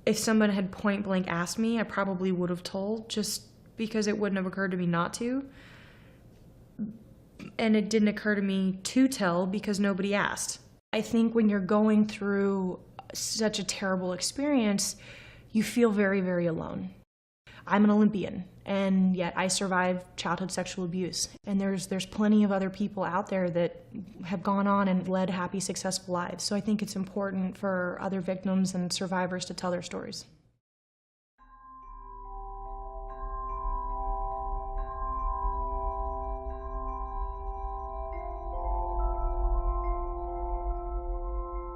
If someone had point blank asked me, I probably would have told, just because it wouldn't have occurred to me not to. And it didn't occur to me to tell because nobody asked. I think when you're going through such a terrible experience, you feel very, very alone. I'm an Olympian, and yet I survived childhood sexual abuse. And there's plenty of other people out there that have gone on and led happy, successful lives. So I think it's important for other victims and survivors to tell their stories.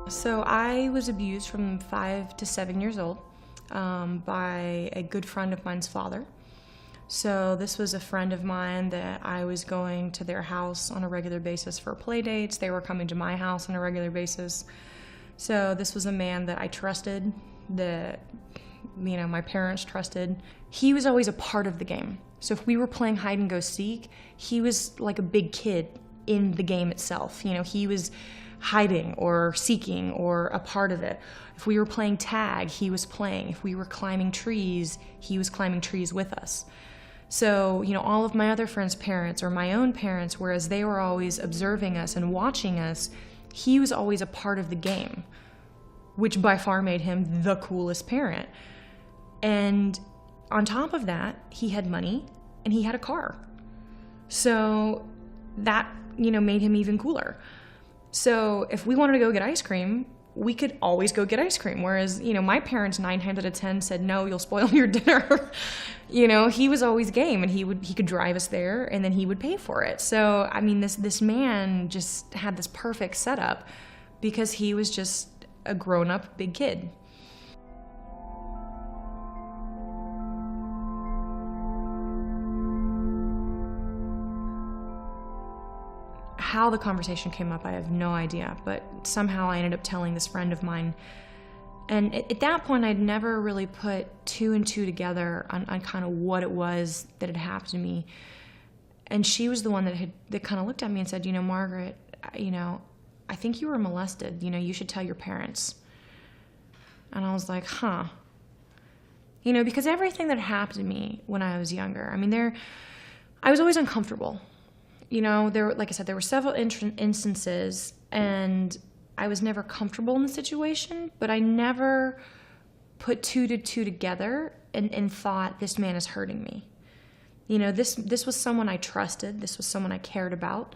So I was abused from 5 to 7 years old by a good friend of mine's father. So this was a friend of mine that I was going to their house on a regular basis for play dates. They were coming to my house on a regular basis. So this was a man that I trusted, that my parents trusted. He was always a part of the game. So if we were playing hide and go seek, he was like a big kid in the game itself. He was hiding or seeking or a part of it. If we were playing tag, he was playing. If we were climbing trees, he was climbing trees with us. So, all of my other friends' parents or my own parents, whereas they were always observing us and watching us, he was always a part of the game, which by far made him the coolest parent. And on top of that, he had money and he had a car. So that, made him even cooler. So if we wanted to go get ice cream, we could always go get ice cream. Whereas, my parents 9 times out of 10 said, no, you'll spoil your dinner. He was always game, and he could drive us there, and then he would pay for it. So, this man just had this perfect setup because he was just a grown-up big kid. How the conversation came up, I have no idea, but somehow I ended up telling this friend of mine. And at that point, I'd never really put 2 and 2 together on kind of what it was that had happened to me. And she was the one that kind of looked at me and said, Margaret, I think you were molested. You should tell your parents. And I was like, huh. Because everything that happened to me when I was younger, I was always uncomfortable. Like I said, there were several instances, and I was never comfortable in the situation, but I never put 2 to 2 together and thought, this man is hurting me. This was someone I trusted. This was someone I cared about.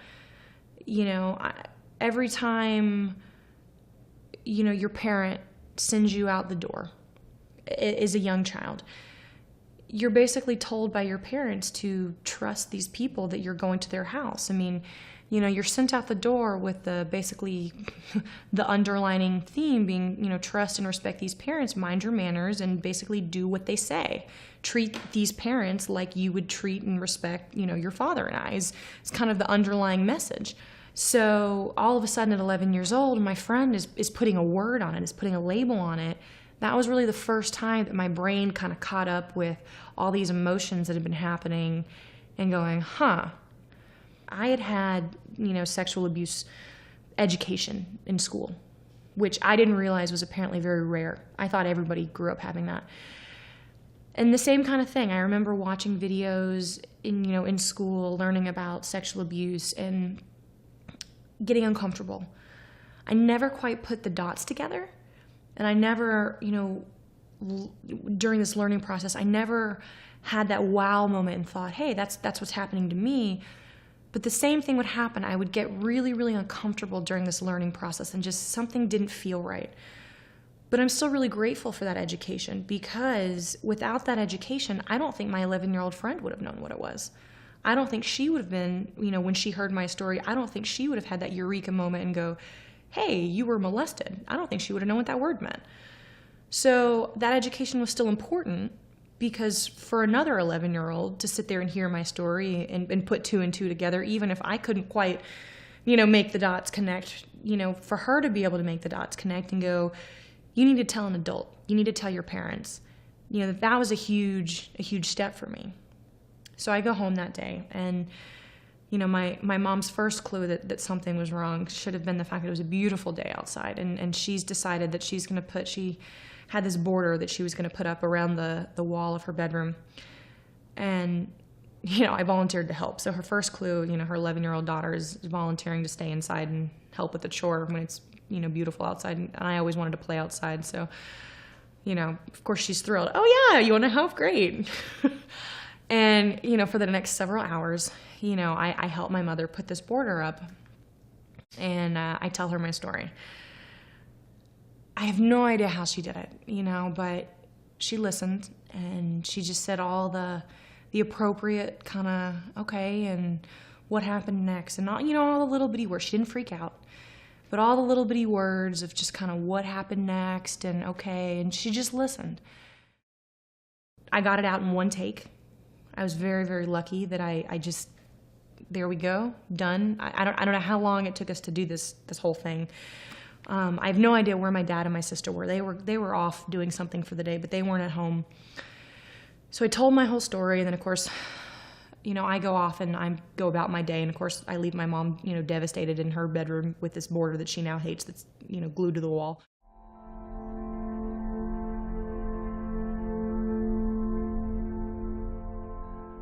Every time, your parent sends you out the door as a young child, you're basically told by your parents to trust these people that you're going to their house. You're sent out the door with basically the underlining theme being, trust and respect these parents, mind your manners, and basically do what they say. Treat these parents like you would treat and respect, your father and I, is kind of the underlying message. So all of a sudden at 11 years old, my friend is putting a word on it, is putting a label on it. That was really the first time that my brain kind of caught up with all these emotions that had been happening and going, huh. I had sexual abuse education in school, which I didn't realize was apparently very rare. I thought everybody grew up having that. And the same kind of thing. I remember watching videos in school, learning about sexual abuse and getting uncomfortable. I never quite put the dots together. And I never, during this learning process, I never had that wow moment and thought, hey, that's what's happening to me. But the same thing would happen. I would get really, really uncomfortable during this learning process and just something didn't feel right. But I'm still really grateful for that education, because without that education, I don't think my 11-year-old friend would have known what it was. I don't think she would have been, when she heard my story, I don't think she would have had that eureka moment and go, hey, you were molested. I don't think she would have known what that word meant. So that education was still important, because for another 11-year-old to sit there and hear my story and put 2 and 2 together, even if I couldn't quite, make the dots connect, for her to be able to make the dots connect and go, you need to tell an adult. You need to tell your parents. That was a huge step for me. So I go home that day, and my mom's first clue that something was wrong should have been the fact that it was a beautiful day outside, and she's decided that she's going to put, she had this border that she was going to put up around the wall of her bedroom. And, I volunteered to help. So her first clue, her 11-year-old daughter is volunteering to stay inside and help with the chore when it's, beautiful outside. And I always wanted to play outside. So, of course she's thrilled. Oh yeah, you want to help? Great. And, for the next several hours, I help my mother put this border up, and I tell her my story. I have no idea how she did it, but she listened, and she just said all the appropriate kind of, okay, and what happened next, and all the little bitty words. She didn't freak out, but all the little bitty words of just kind of what happened next, and okay, and she just listened. I got it out in one take. I was very, very lucky that I just, there we go, done. I don't know how long it took us to do this whole thing. I have no idea where my dad and my sister were. They were off doing something for the day, but they weren't at home. So I told my whole story, and then of course, I go off and I go about my day, and of course I leave my mom, devastated in her bedroom with this border that she now hates that's, glued to the wall.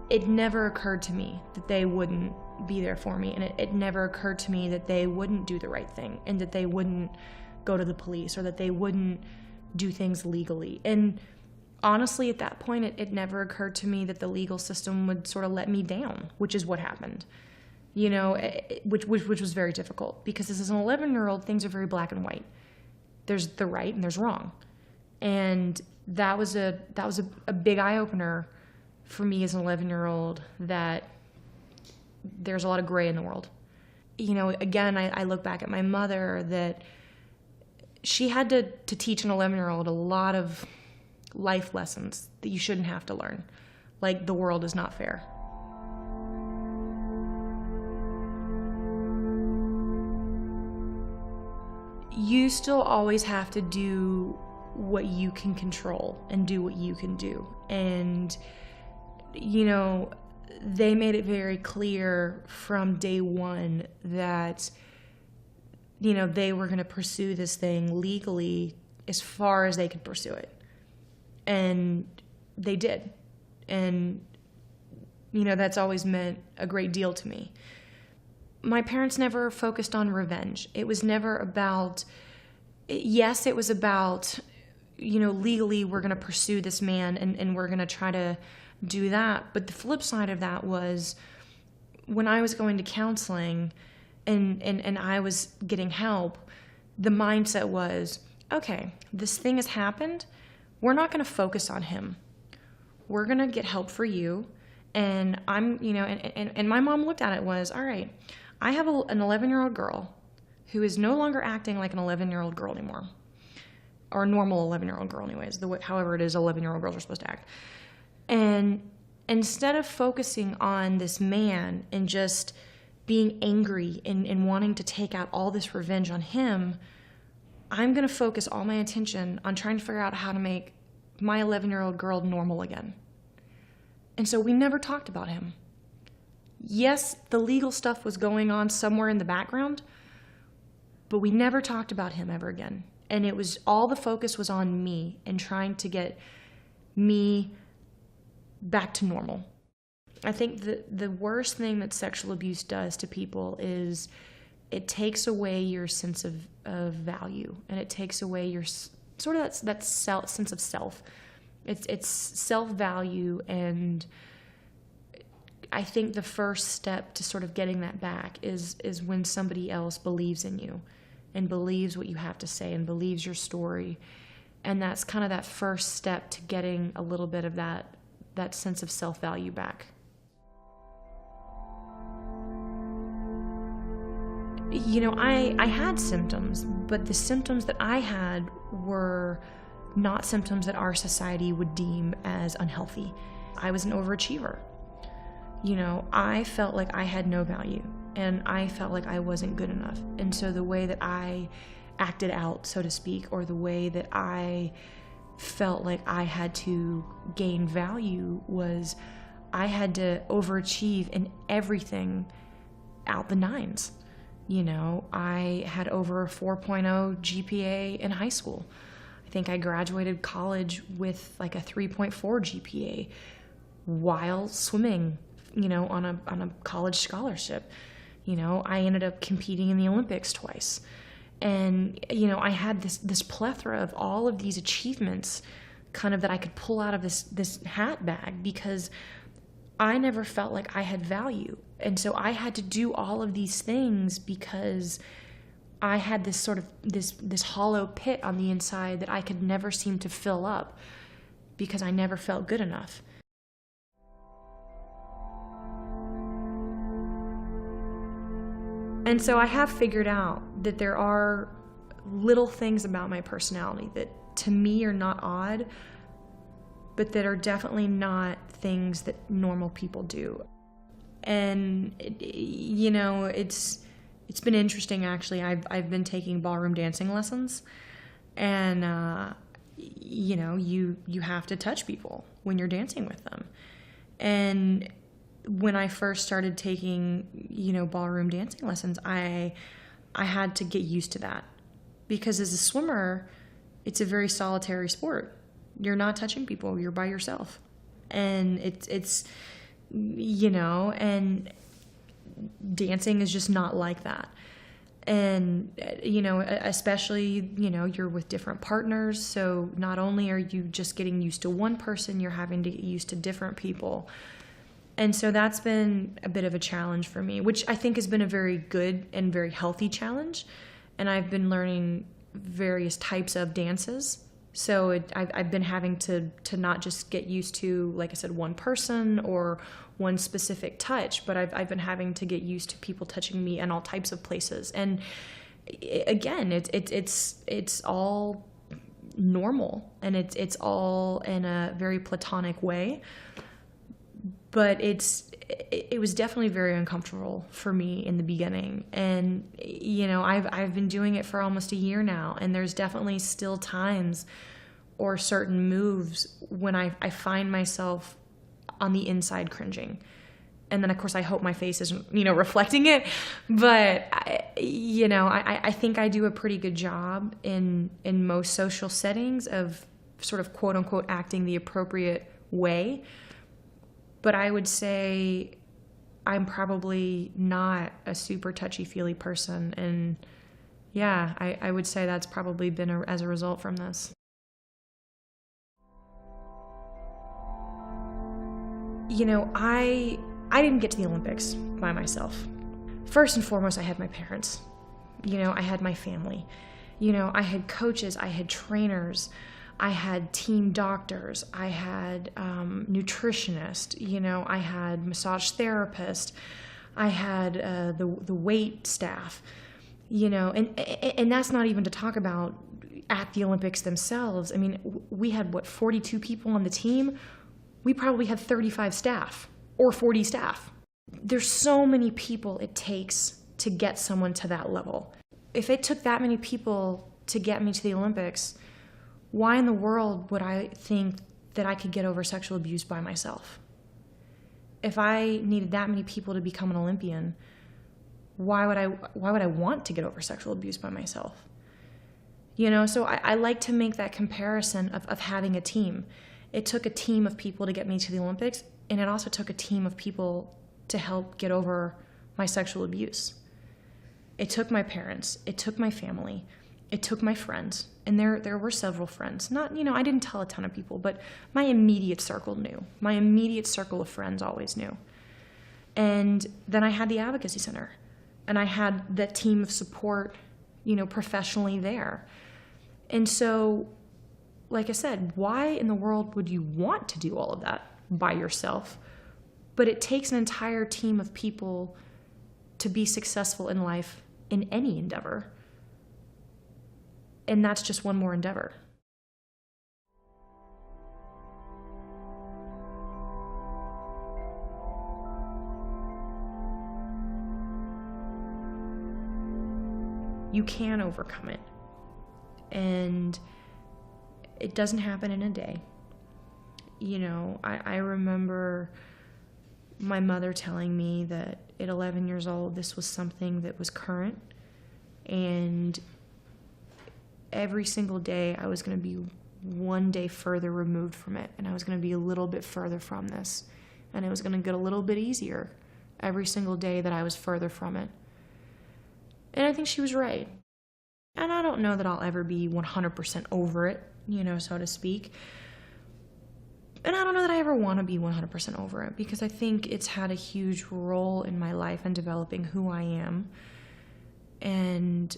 It never occurred to me that they wouldn't be there for me, and it never occurred to me that they wouldn't do the right thing, and that they wouldn't go to the police, or that they wouldn't do things legally. And honestly, at that point, it never occurred to me that the legal system would sort of let me down, which is what happened. Which was very difficult, because as an 11-year-old, things are very black and white. There's the right and there's wrong. And that was a big eye-opener for me as an 11-year-old, that there's a lot of gray in the world. Again, I look back at my mother, that she had to teach an 11-year-old a lot of life lessons that you shouldn't have to learn. Like, the world is not fair. You still always have to do what you can control and do what you can do. And they made it very clear from day one that, they were going to pursue this thing legally as far as they could pursue it. And they did. And, that's always meant a great deal to me. My parents never focused on revenge. It was never about, yes, it was about, legally we're going to pursue this man and we're going to try to do that. But the flip side of that was, when I was going to counseling and I was getting help, the mindset was, okay, this thing has happened. We're not going to focus on him. We're going to get help for you. And I'm, and my mom looked at it was, all right, I have an 11-year-old girl who is no longer acting like an 11-year-old girl anymore, or a normal 11-year-old girl anyways, however it is 11-year-old girls are supposed to act. And instead of focusing on this man and just being angry and wanting to take out all this revenge on him, I'm going to focus all my attention on trying to figure out how to make my 11-year-old girl normal again. And so we never talked about him. Yes, the legal stuff was going on somewhere in the background, but we never talked about him ever again. And it was, all the focus was on me and trying to get me back to normal. I think the worst thing that sexual abuse does to people is it takes away your sense of value, and it takes away your sort of that sense of self. It's self-value, and I think the first step to sort of getting that back is when somebody else believes in you and believes what you have to say and believes your story. And that's kind of that first step to getting a little bit of that sense of self-value back. I had symptoms, but the symptoms that I had were not symptoms that our society would deem as unhealthy. I was an overachiever. I felt like I had no value, and I felt like I wasn't good enough. And so the way that I acted out, so to speak, or the way that I felt like I had to gain value was I had to overachieve in everything out the nines. I had over a 4.0 GPA in high school. I think I graduated college with like a 3.4 GPA while swimming, on a college scholarship. I ended up competing in the Olympics twice. And, I had this plethora of all of these achievements kind of that I could pull out of this hat bag, because I never felt like I had value. And so I had to do all of these things because I had this sort of this hollow pit on the inside that I could never seem to fill up, because I never felt good enough. And so I have figured out that there are little things about my personality that to me are not odd, but that are definitely not things that normal people do. And it's been interesting, actually. I've been taking ballroom dancing lessons, and you have to touch people when you're dancing with them. And when I first started taking ballroom dancing lessons, I had to get used to that, because as a swimmer, it's a very solitary sport. You're not touching people, you're by yourself. And it's and dancing is just not like that. And especially you're with different partners, so not only are you just getting used to one person, you're having to get used to different people. And so that's been a bit of a challenge for me, which I think has been a very good and very healthy challenge. And I've been learning various types of dances. So I've been having to not just get used to, like I said, one person or one specific touch, but I've been having to get used to people touching me in all types of places. And again, it's all normal, and it's all in a very platonic way. But it was definitely very uncomfortable for me in the beginning. And, I've been doing it for almost a year now, and there's definitely still times or certain moves when I find myself on the inside cringing. And then, of course, I hope my face isn't, reflecting it. But, I think I do a pretty good job in most social settings of sort of quote unquote acting the appropriate way. But I would say I'm probably not a super touchy-feely person. And yeah, I would say that's probably been as a result from this. I didn't get to the Olympics by myself. First and foremost, I had my parents. I had my family. I had coaches, I had trainers, I had team doctors, I had nutritionist, I had massage therapist, I had the wait staff, and that's not even to talk about at the Olympics themselves. I mean, we had 42 people on the team. We probably had 35 staff or 40 staff. There's so many people it takes to get someone to that level. If it took that many people to get me to the Olympics, why in the world would I think that I could get over sexual abuse by myself? If I needed that many people to become an Olympian, why would I want to get over sexual abuse by myself? So I like to make that comparison of having a team. It took a team of people to get me to the Olympics, and it also took a team of people to help get over my sexual abuse. It took my parents, it took my family, it took my friends, and there were several friends. Not, I didn't tell a ton of people, but my immediate circle knew. My immediate circle of friends always knew. And then I had the Advocacy Center, and I had that team of support, professionally there. And so, like I said, why in the world would you want to do all of that by yourself? But it takes an entire team of people to be successful in life in any endeavor. And that's just one more endeavor. You can overcome it. And it doesn't happen in a day. I remember my mother telling me that at 11 years old, this was something that was current, and every single day I was going to be one day further removed from it, and I was going to be a little bit further from this, and it was going to get a little bit easier every single day that I was further from it. And I think she was right. And I don't know that I'll ever be 100% over it, so to speak. And I don't know that I ever want to be 100% over it, because I think it's had a huge role in my life in developing who I am. And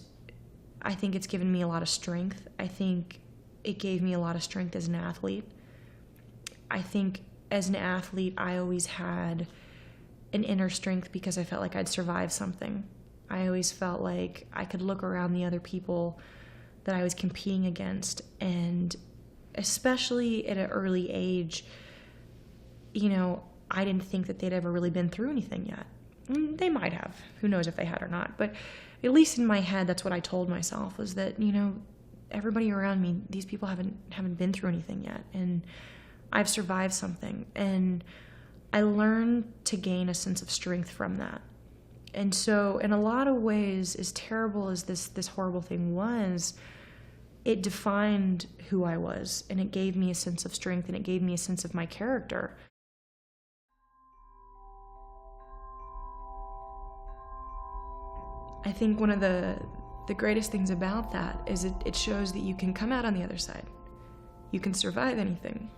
I think it's given me a lot of strength. I think it gave me a lot of strength as an athlete. I think as an athlete, I always had an inner strength because I felt like I'd survived something. I always felt like I could look around the other people that I was competing against, and especially at an early age, I didn't think that they'd ever really been through anything yet. They might have. Who knows if they had or not. But at least in my head, that's what I told myself, was that, everybody around me, these people haven't been through anything yet. And I've survived something. And I learned to gain a sense of strength from that. And so in a lot of ways, as terrible as this horrible thing was, it defined who I was, and it gave me a sense of strength, and it gave me a sense of my character. I think one of the greatest things about that is it shows that you can come out on the other side. You can survive anything,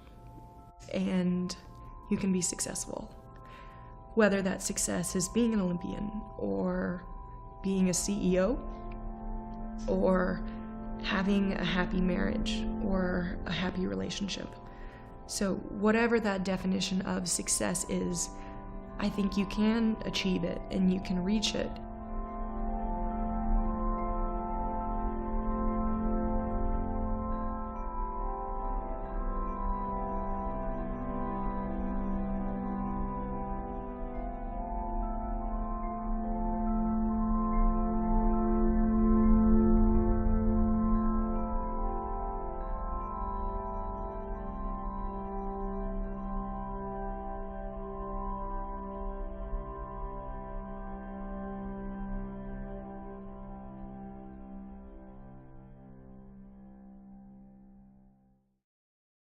and you can be successful. Whether that success is being an Olympian, or being a CEO, or having a happy marriage, or a happy relationship. So whatever that definition of success is, I think you can achieve it, and you can reach it